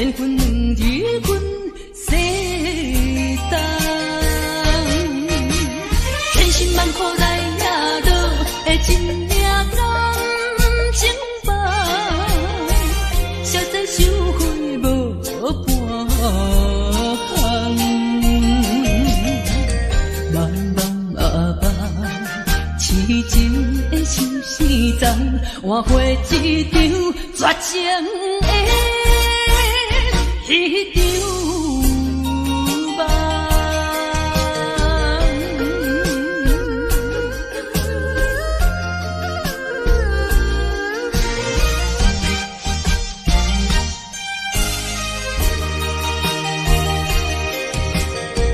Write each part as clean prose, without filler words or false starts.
缘分两日分世东，千辛万苦来也落的真命人情梦，实在收回无半项。茫茫啊茫，痴情的相思丛，换回一场绝情的迄场梦。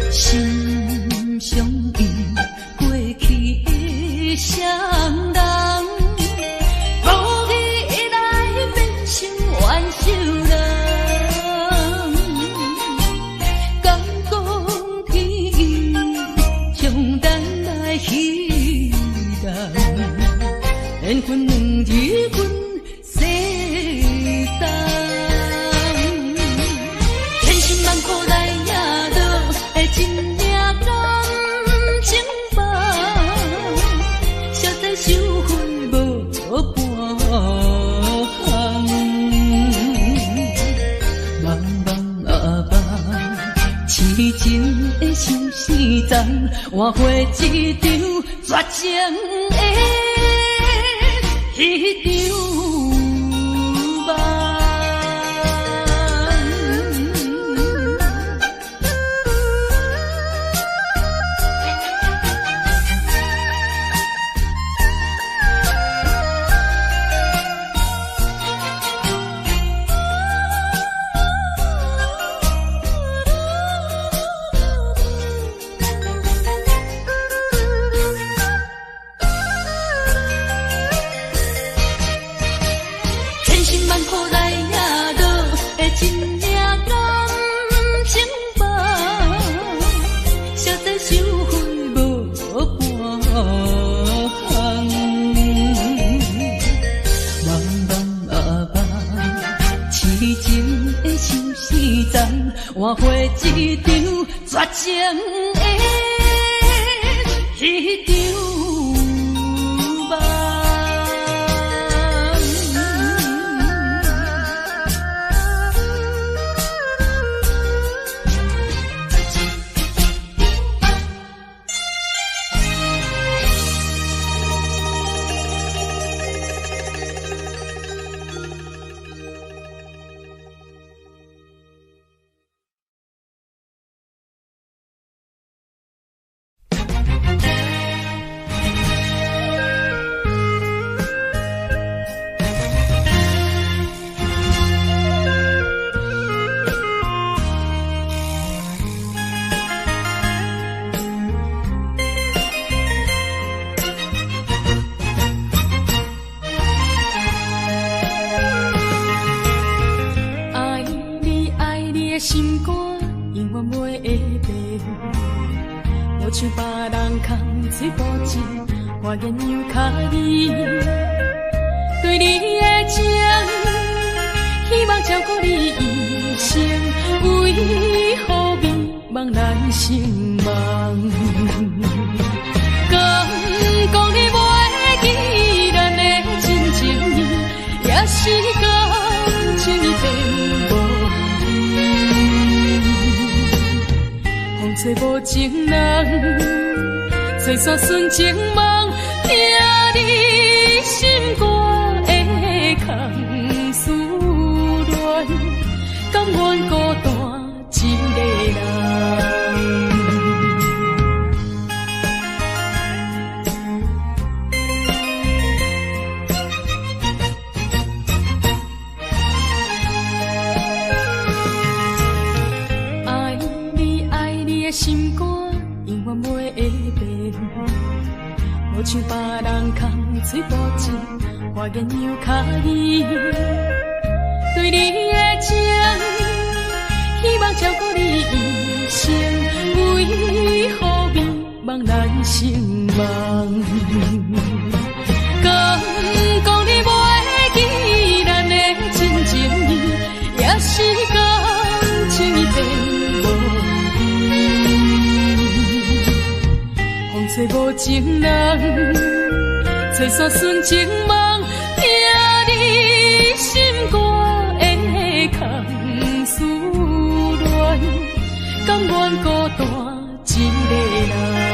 心相依，过去的双人，无意来变成怨仇人。敢讲天意，将咱来彼人，缘分两日分世东，千辛万苦来也落的真命人情梦，实在收回无半项。茫茫啊茫，痴情的相思丛，换回一场绝情的迄场梦。千辛万苦来也落的真命人情梦，实在收回无半项。茫茫啊茫，痴情的相思丛，换回一场绝情的迄场梦。心肝永远袂会变，无像别人空嘴无情，我言又卡你。对你的情，希望照顾你一生，为何迷茫难成梦？敢讲你袂记咱的真情意，也是感情已变无。做无情人，做煞纯情梦，听你心肝的空思恋，甘愿孤单一个人。心肝永远袂会变，无像别人空嘴无情，我言又卡你。对你的情，希望照顾你一生，为何迷茫难成梦？敢讲你袂记咱的真情意，也是讲。无情人，找煞纯情梦，听你心肝的空思恋，甘愿孤单一个人。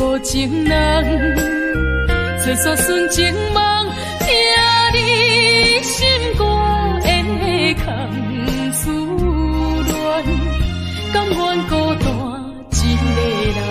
无情人，找煞纯情梦，听你心肝的空思恋，甘愿孤单一个人。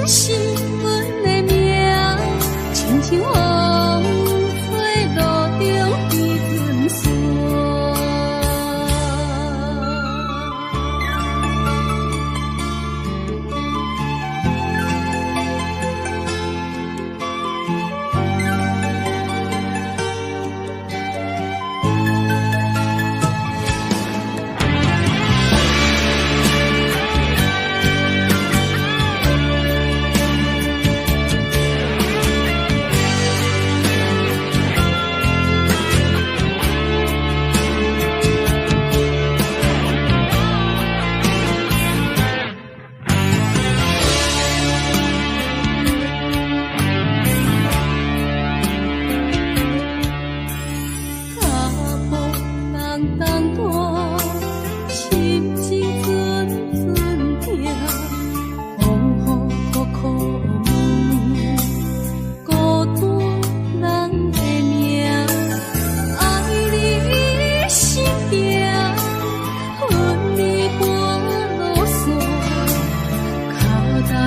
是阮的名，亲像风吹路中的春雪。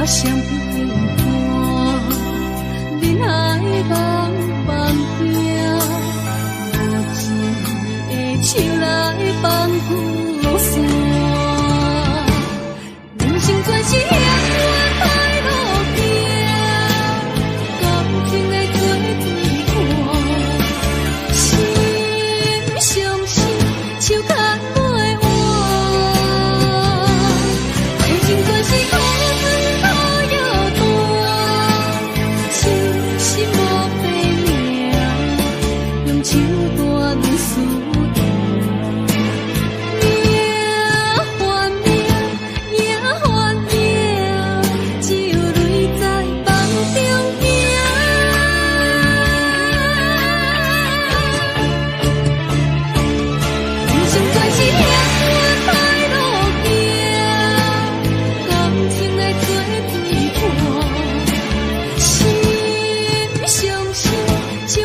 相片段，恁爱梦梦行，无情的手来放雨伞。人生全是险恶歹路行，感情的做对看，心相惜，手牵袂换。爱情全是苦。手大论输赢，命换命，命换命，只有泪在梦中行。人生全是险恶歹路行，感情的做对看，心相惜，手牵。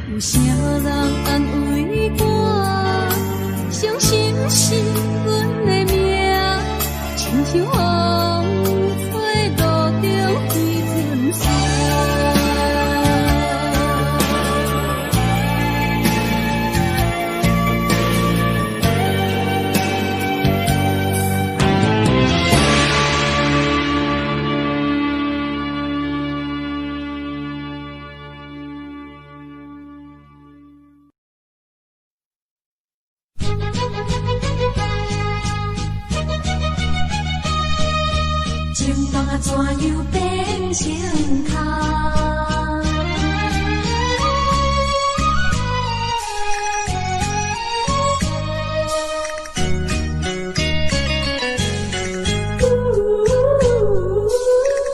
有啥人安慰我？伤心是阮的命，亲像风吹路中的春雪。情梦啊，怎又变成空？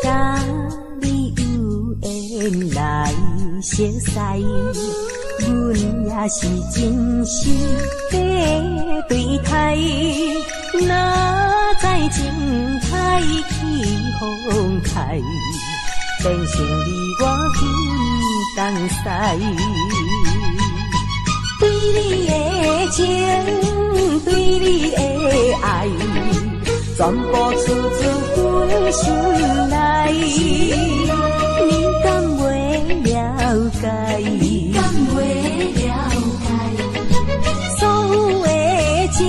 甲你有缘来熟悉，阮也是真心在对待。哪知情海起风开，变成你我分东西。对你的情，对你的爱，全部出自阮心内。你敢袂了解？你敢袂了解？所有的情，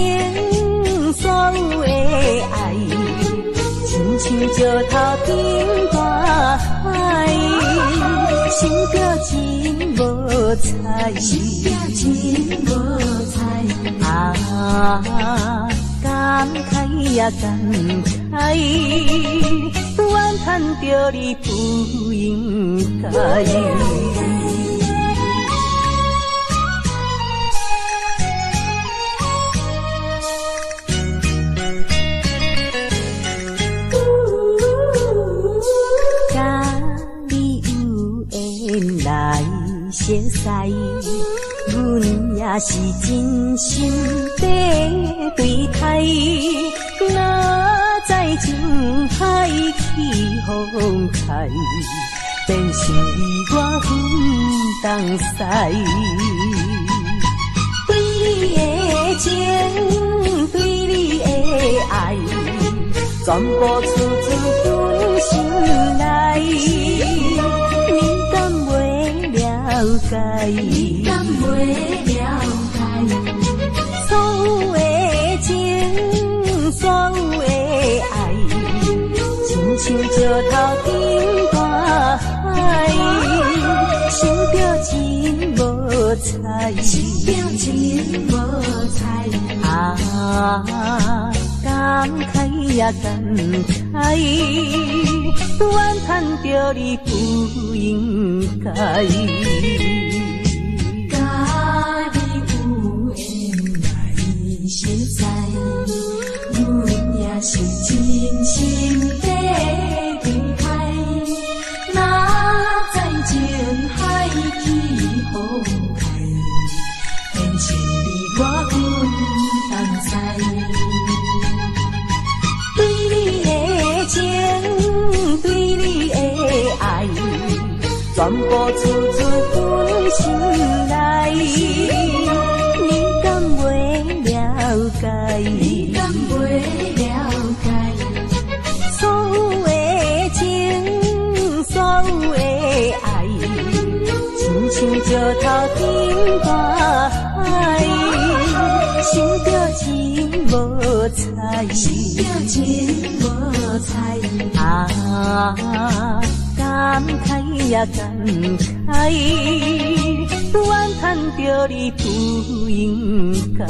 所有的爱，亲像石头变大海，心着真无彩，心着真无彩。啊，感慨呀感慨，怨叹着你不应该。来熟悉，阮也是真心地对待。哪知情海起风开，变成你我分东西。对你的情，对你的爱，全部出自本心内。你敢袂了解？你敢袂了解？所有的情，所有的爱，亲像石头顶大海，想着真无彩，想着真无彩。感慨也感慨，怨叹着你不应该。甲你有缘来熟知，阮也是真心地对待。哪知情海起风开，变成你我分东西。对你的情，对你的爱，全部出自本心内。你敢袂了解？你敢袂了解？所有的情，所有的爱，亲像石头顶大海，想着真无彩，想着真无彩。感慨也感慨，怨叹着你不应该。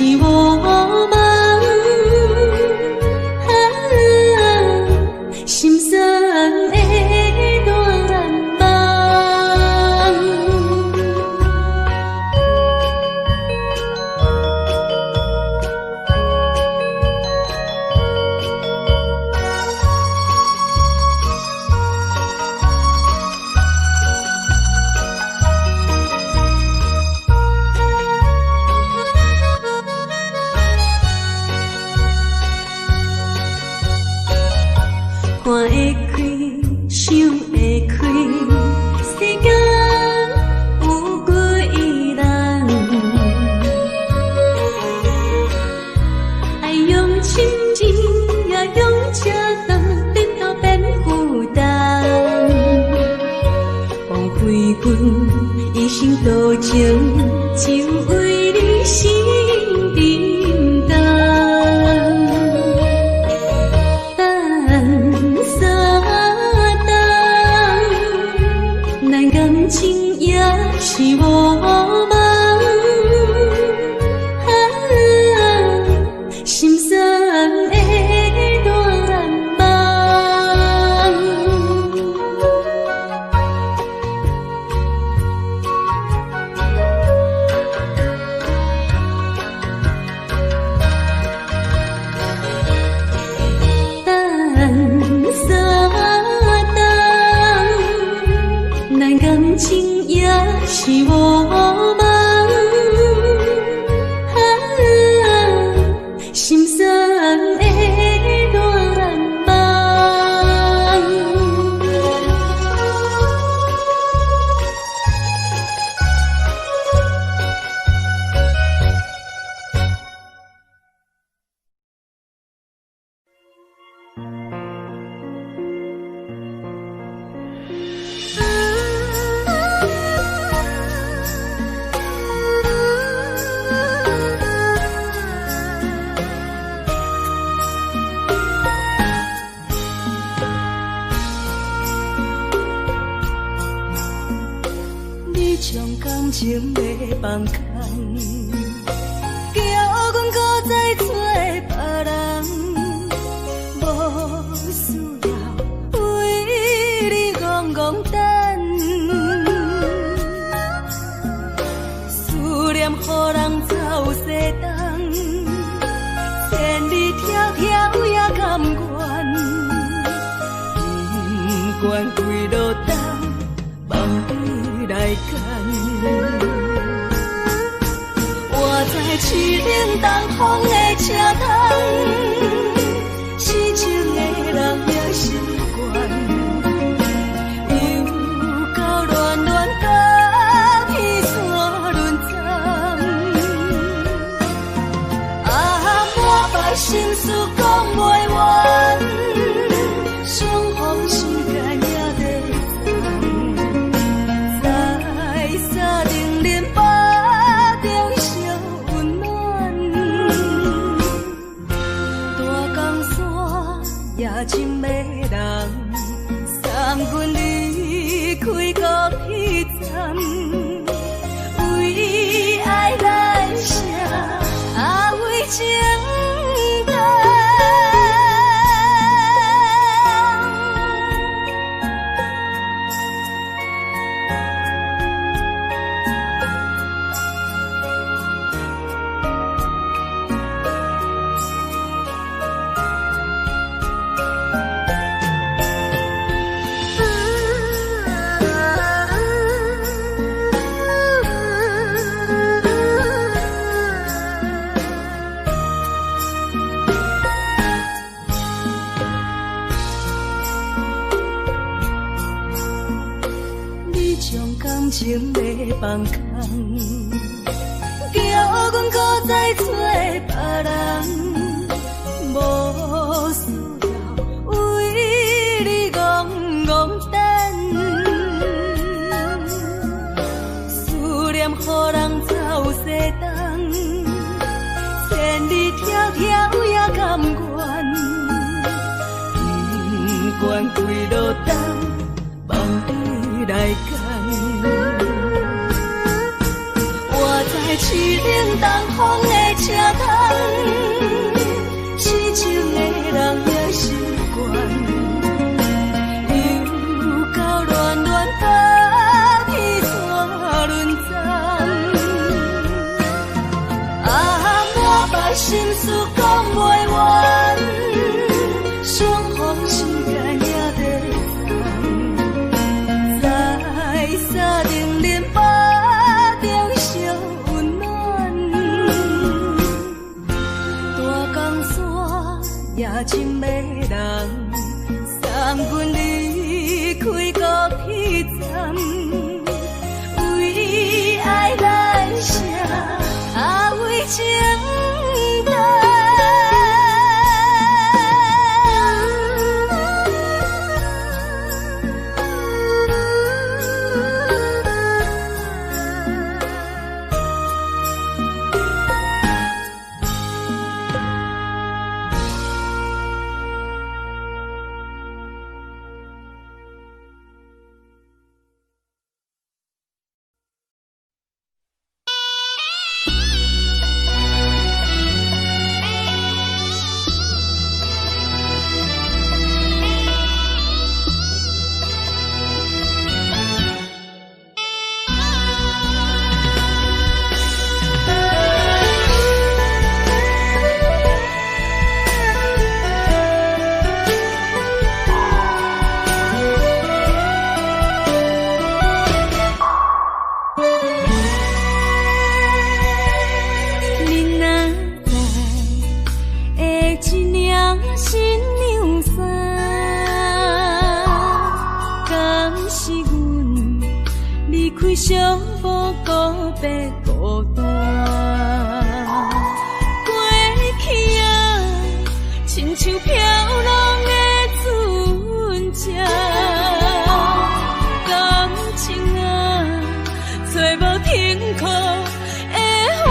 是我梦，心酸的大梦。看会开，想会开，世间有几人？爱用亲情，也用车灯，颠倒变负担。枉费阮一生多情，只为你心沉重。感情也是我梦，心酸的大梦。感情也是我梦，心酸的大梦。将感情要放空，叫阮搁再找别人，无需要为你戆戆等。思念予人走西东，千里迢迢也甘愿，不管几路东，梦里来干。我在凄冷东风的车头，痴情的人也习惯，又到乱乱甲彼山轮残。满腹心事讲袂完，相逢时间也在真迷人，送阮离开孤僻站，为爱来写为情动。感情要放空，叫阮搁再找别人，无需要为你戆戆等。思念予人走西东，千里迢迢也甘愿，不管几路东，梦里来干。我在凄冷东风的车定能把中烧温暖。大江山也真迷人，送阮离开国彼站，为爱来生，为情重。小步告别孤单，过去啊，亲像飘浪的船只，感情啊，找无停靠的花，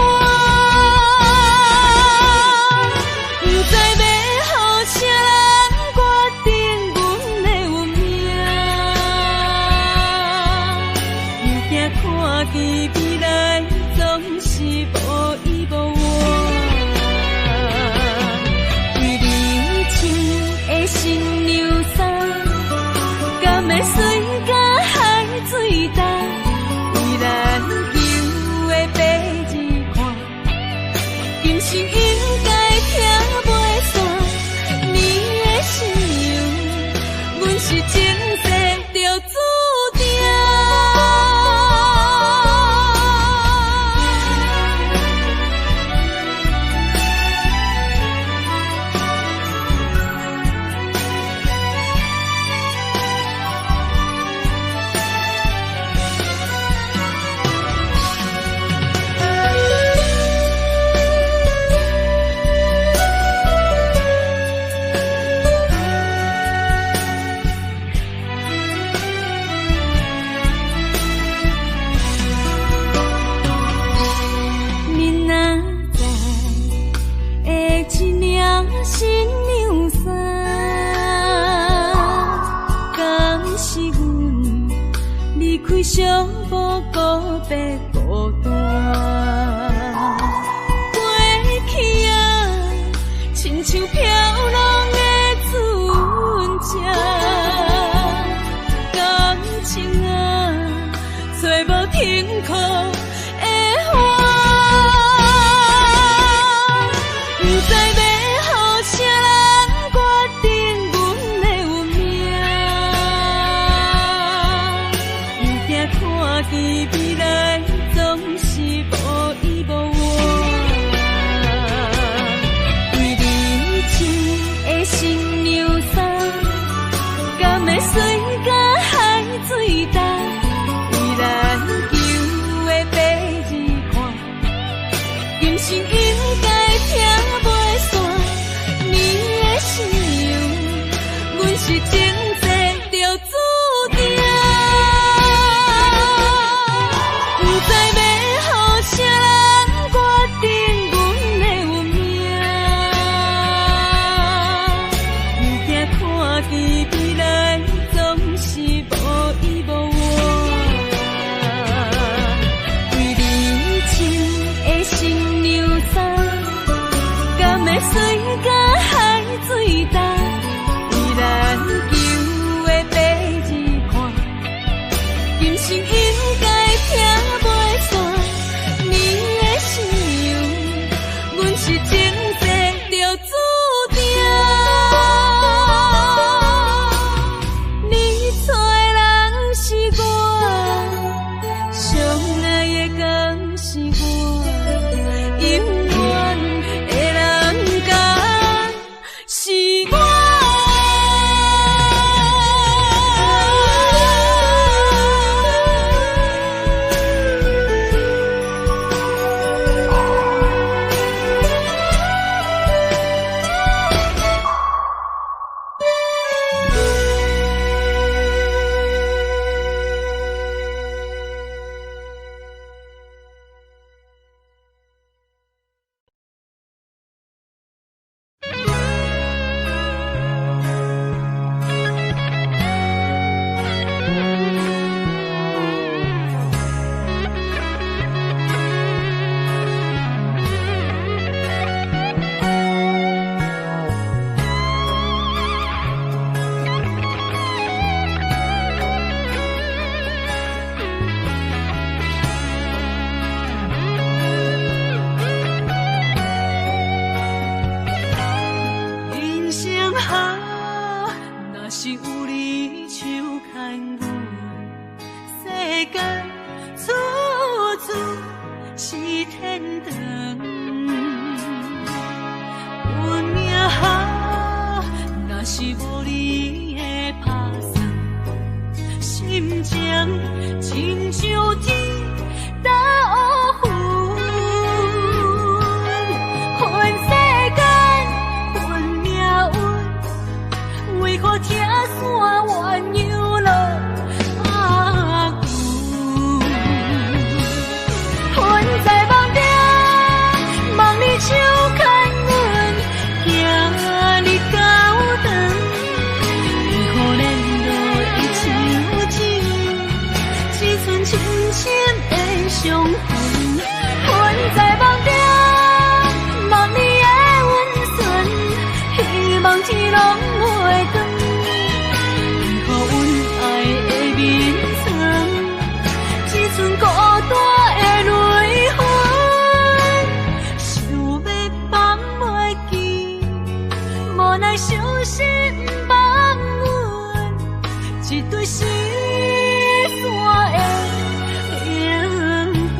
不知要予啥人决定阮的运命。看见未来总是无依无我，为你穿的新娘衫，敢会随甲海水淡？为咱求的白日看，今生应该听袂散。你的信用，阮是前世就注定。新娘衫，敢是阮离开小步告别孤单？过去啊，亲像飘浪的船只，感情啊，找无停靠的花，不知要啥人决定阮的运命？不惊看见未来总是无依无我，为你穿的新娘衫，敢会随甲海水淡？为咱求的白长。阮命啊，若是无你的打算，心情亲像天打乌云，恨世间恨命运，为何听山怨又落阿牛？恨在梦中，梦里手牵阮，行你高长，为何连落伊像情，只剩深深的伤痕。恨在梦中，梦里的温存，希望天拢袂光。为何阮爱的眠床，只剩孤单的泪痕？想要放袂记，无奈伤心放阮，一对失散的灵魂。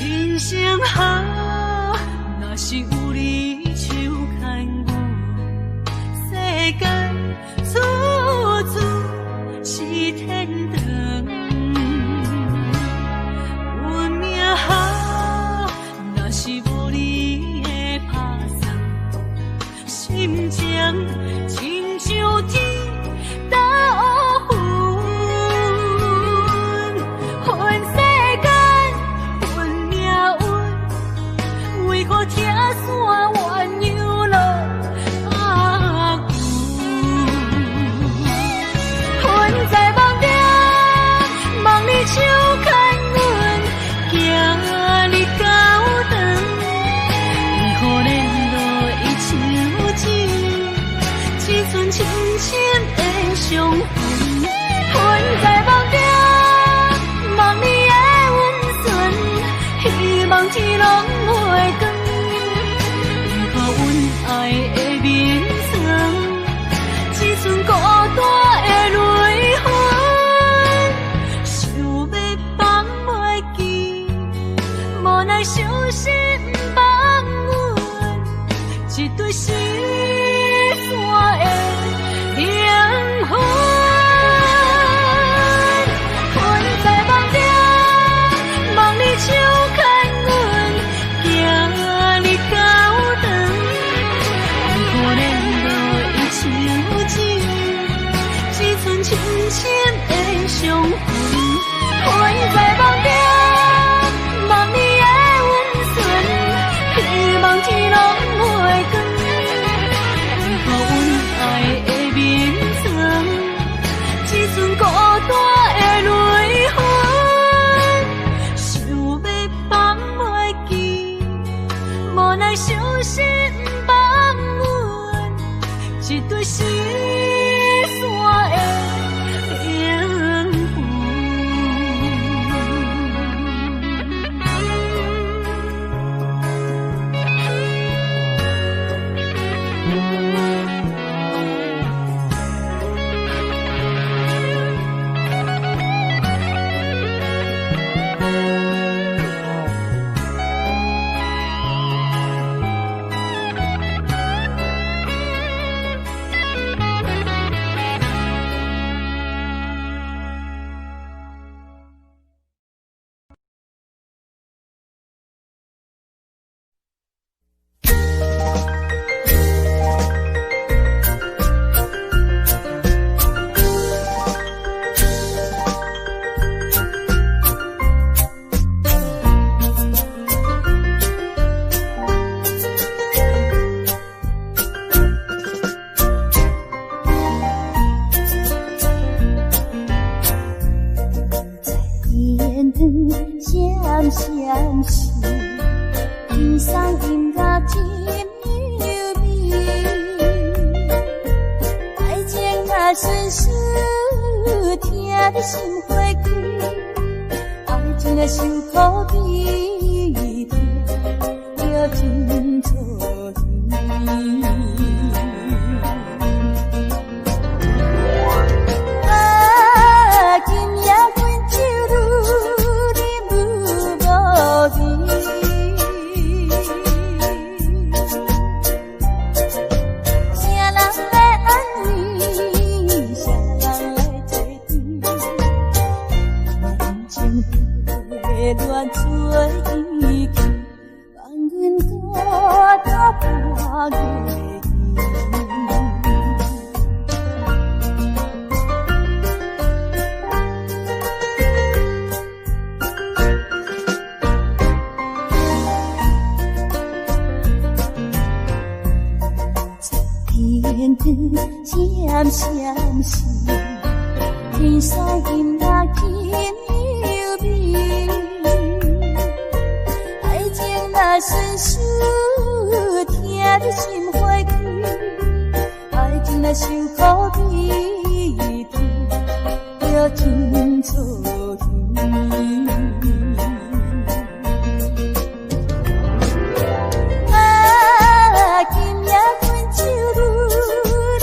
人生啊，若是有你手牵阮，世间处处是天堂。阮命啊，若是无你的打算，心情亲像天打乌云，恨世间恨命运，为何听山怨又落阿牛？恨在梦中，梦里手牵阮，行你高长，为何连落伊像情，只剩深深的伤痕。恨在梦中，梦里的温存，希望天拢袂光。为何阮爱的眠床，只剩孤单的泪痕？想要放袂记，无奈伤心放阮，一对失散的灵魂。恨在梦中，梦里手牵阮，行你高长，为何连落伊像情，只剩深深的伤痕。恨在梦中，梦里的温存，希望天拢袂光。为何阮爱的眠床，只剩孤单的泪痕？想要放袂记，无奈伤心放阮，一对失散的灵魂。时，天送音乐真优美。爱情若顺序，听得心花开。爱情若伤苦悲痛，着真错意。乱做意见，放阮孤单破月天光闪闪时，天送音乐真优美。若顺序，听得心花开。爱情若伤苦悲痛，着真错意。啊，今夜阮酒愈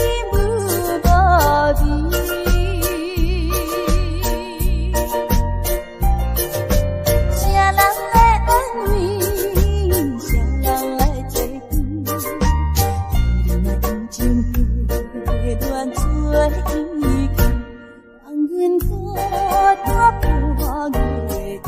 饮愈无味。啥人来安慰？乱做意见，放阮孤单破月天。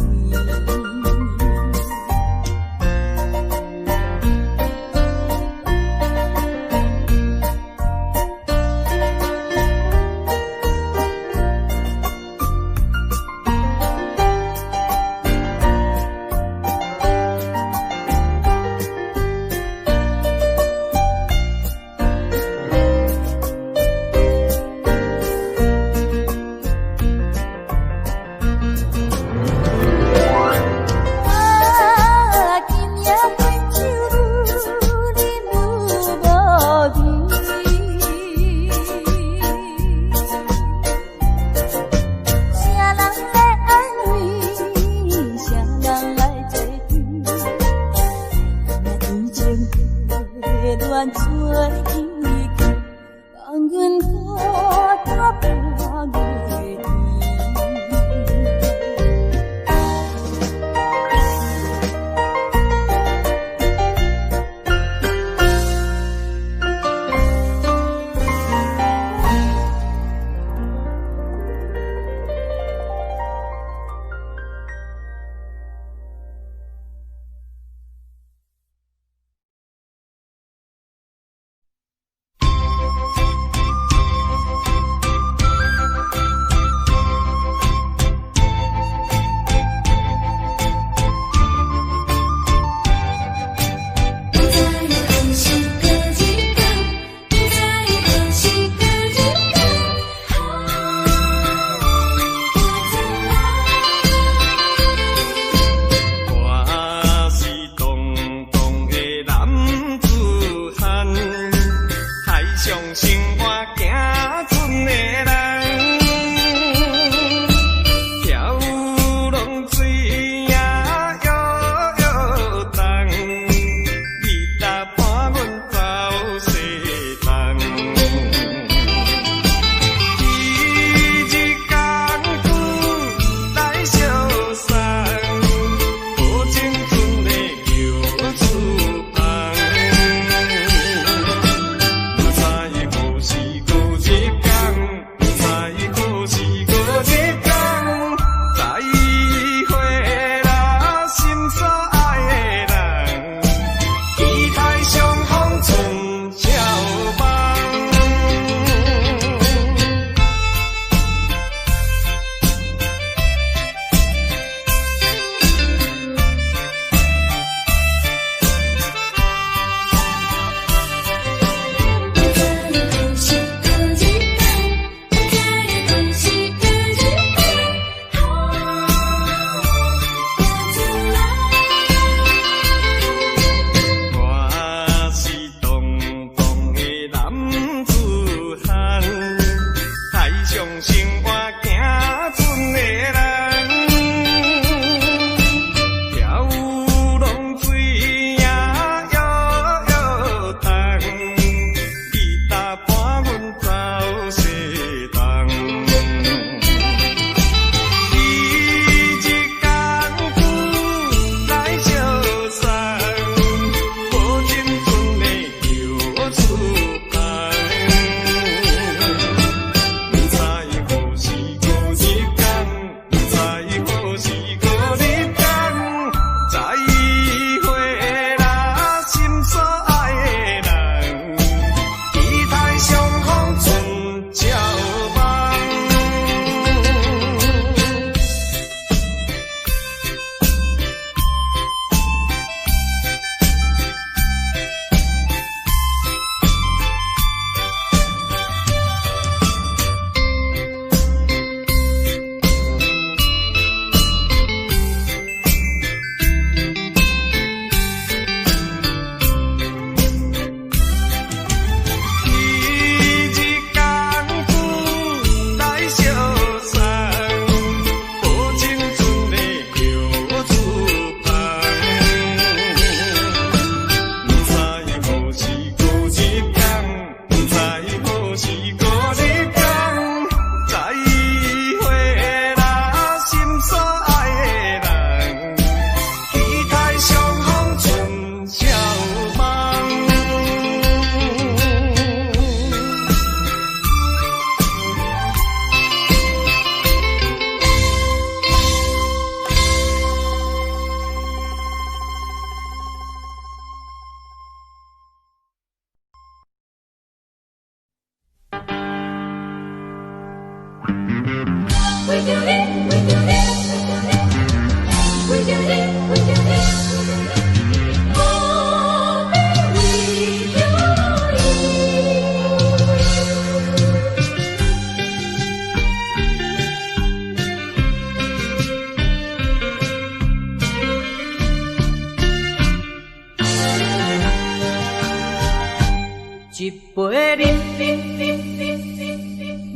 一杯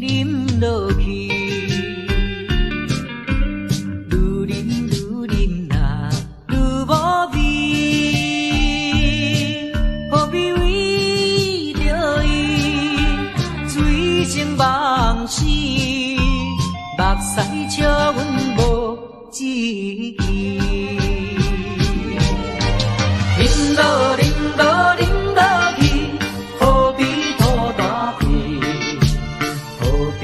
饮落去，愈饮啊愈无味，何必为着伊醉生梦死？目屎笑阮无志气，饮落去。何必土大气？何必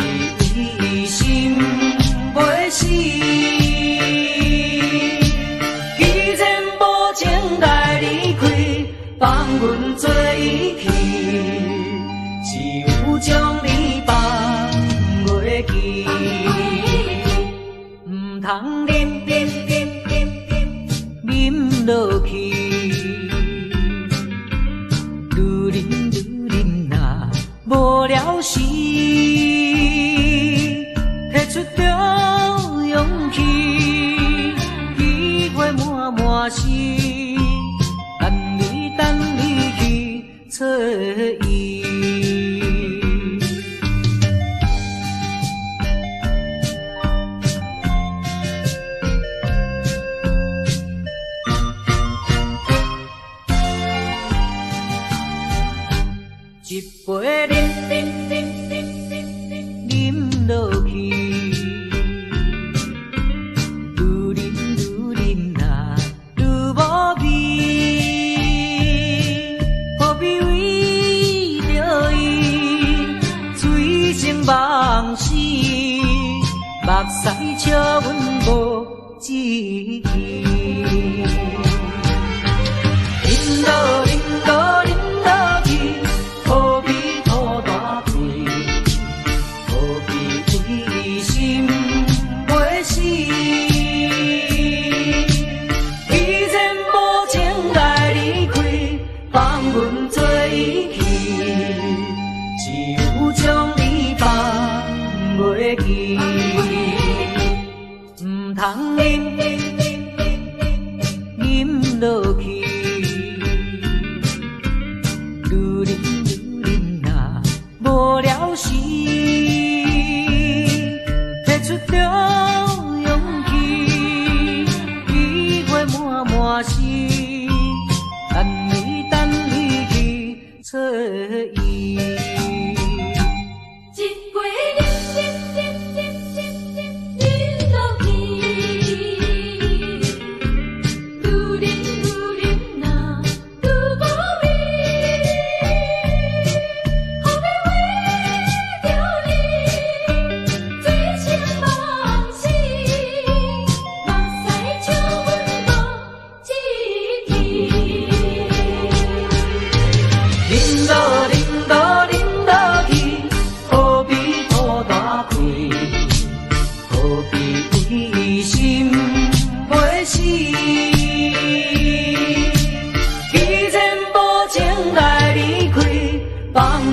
一心袂死？既然无情来离开，放阮做伊去，只有将你放袂记。唔通饮落去。无聊时，摕出着勇气，机会满是，等你去找伊。一杯饮落去，愈饮啊愈无味，何必为着伊醉生梦死？目屎笑阮无志气，饮落去。何必土大气？何必一心袂死？既然无情来离开，放阮做伊去，只有将你放袂记。唔通饮落去。无聊时，摕出着勇气，机会满是，等你去找伊。一杯饮落去，愈饮啊愈无味。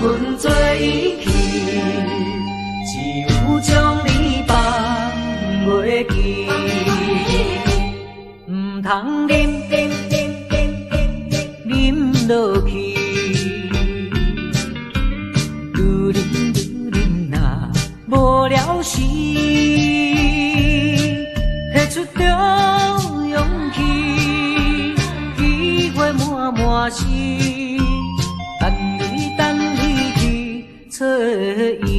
阮做伊去，只有将你放袂记。唔通饮落去，愈饮啊无聊时，摕出着勇气，机会满是。等你去找伊。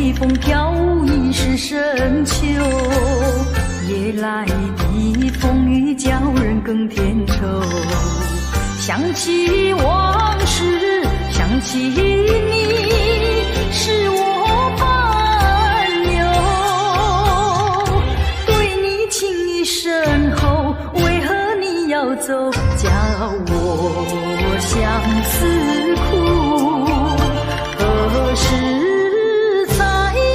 随风飘舞已是深秋，夜来的风雨叫人更添愁。想起往事，想起你，是我烦忧。对你情意深厚，为何你要走？叫我相思苦，何时才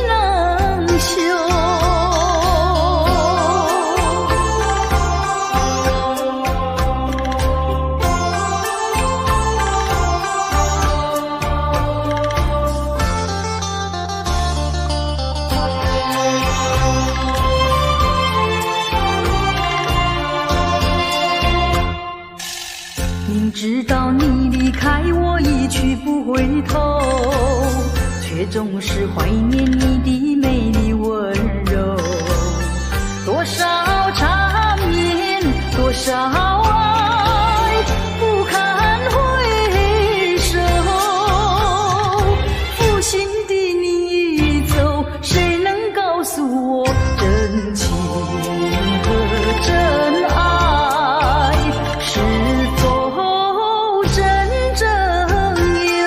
能休？明知道你离开我一去不回头，却总是怀念你的美丽温柔。多少缠绵，多少爱，不堪回首。负心的你已走，谁能告诉我真情和真爱是否真正有？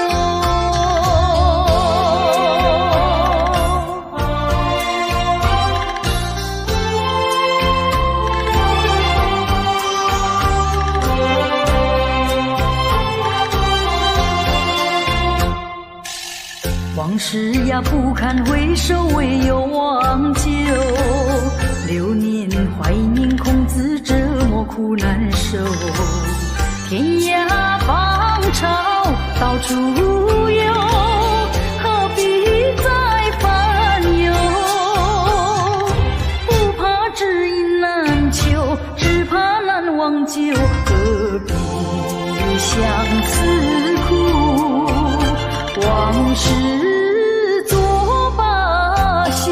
往事呀不堪回首，唯有忘旧。流年怀念，空自折磨苦难受。天涯芳草到处有，何必再烦忧？不怕知音难求，只怕难忘旧。何必相思苦？往事作罢休。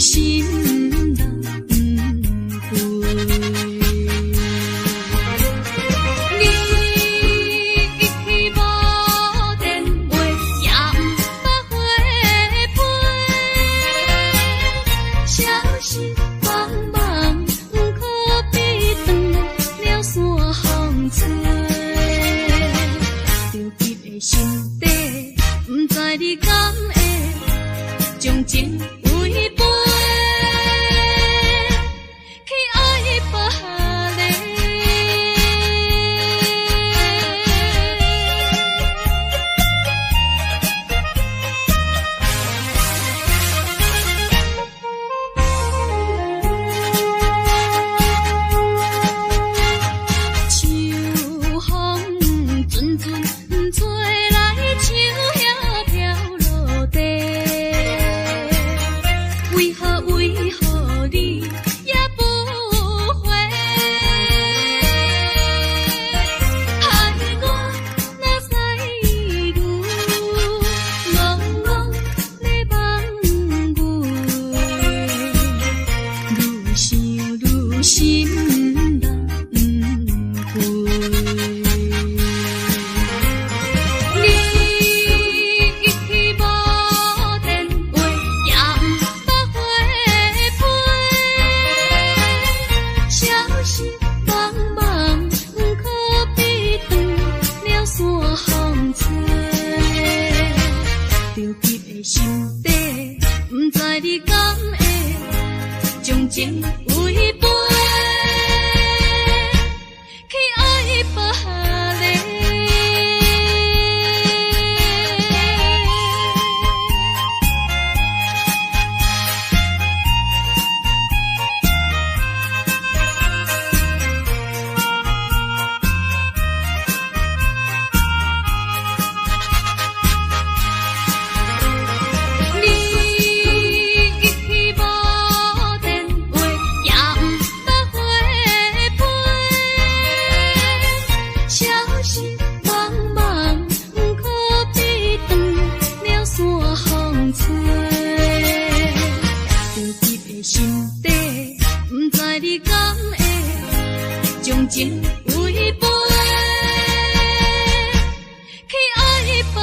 心人归。你无电话，也毋捌回批，消息茫茫，不可比断了山风吹。着急的心底，不知你敢会将情违背，去爱别个。秋风阵阵吹来，树叶飘落地。为何你也不回？害我若使路，茫茫在梦回，愈想愈心人归。你无电话，也毋捌回批，消息茫茫，不可比断了山风吹。着急的心底，不知你敢会将情违背，去爱别个。将情违背，去爱别个。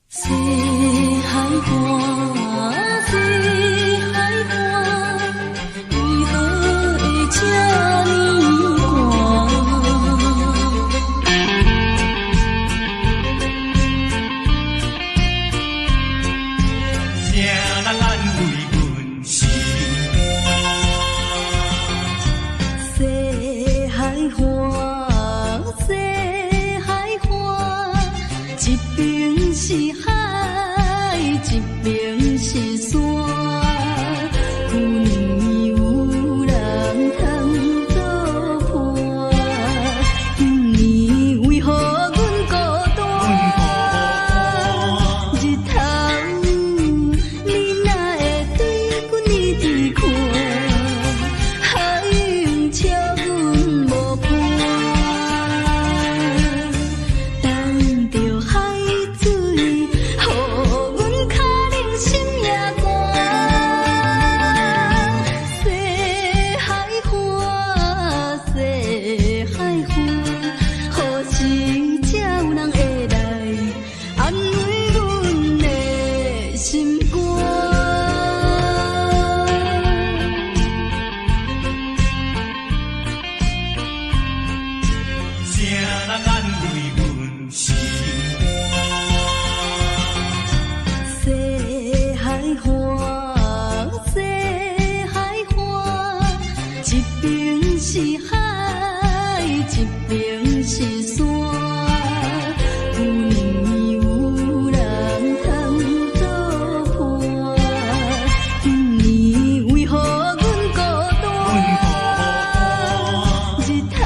西海岸，西海岸，为何会这呢寒？谁人安慰阮心肝？西海岸，西海岸，一边是海，一边是山，有年有人通作伴，今年为何阮孤单？日头你哪会对阮一直看？海涌笑阮无伴，等着海水，予阮脚冷心也寒。西海岸，西海岸，何时才有人会来安慰阮的心肝？谁人安慰阮心肝？西海岸，西海岸，一边是海，一边是山，有年有人通作伴，今年为何阮孤单？日头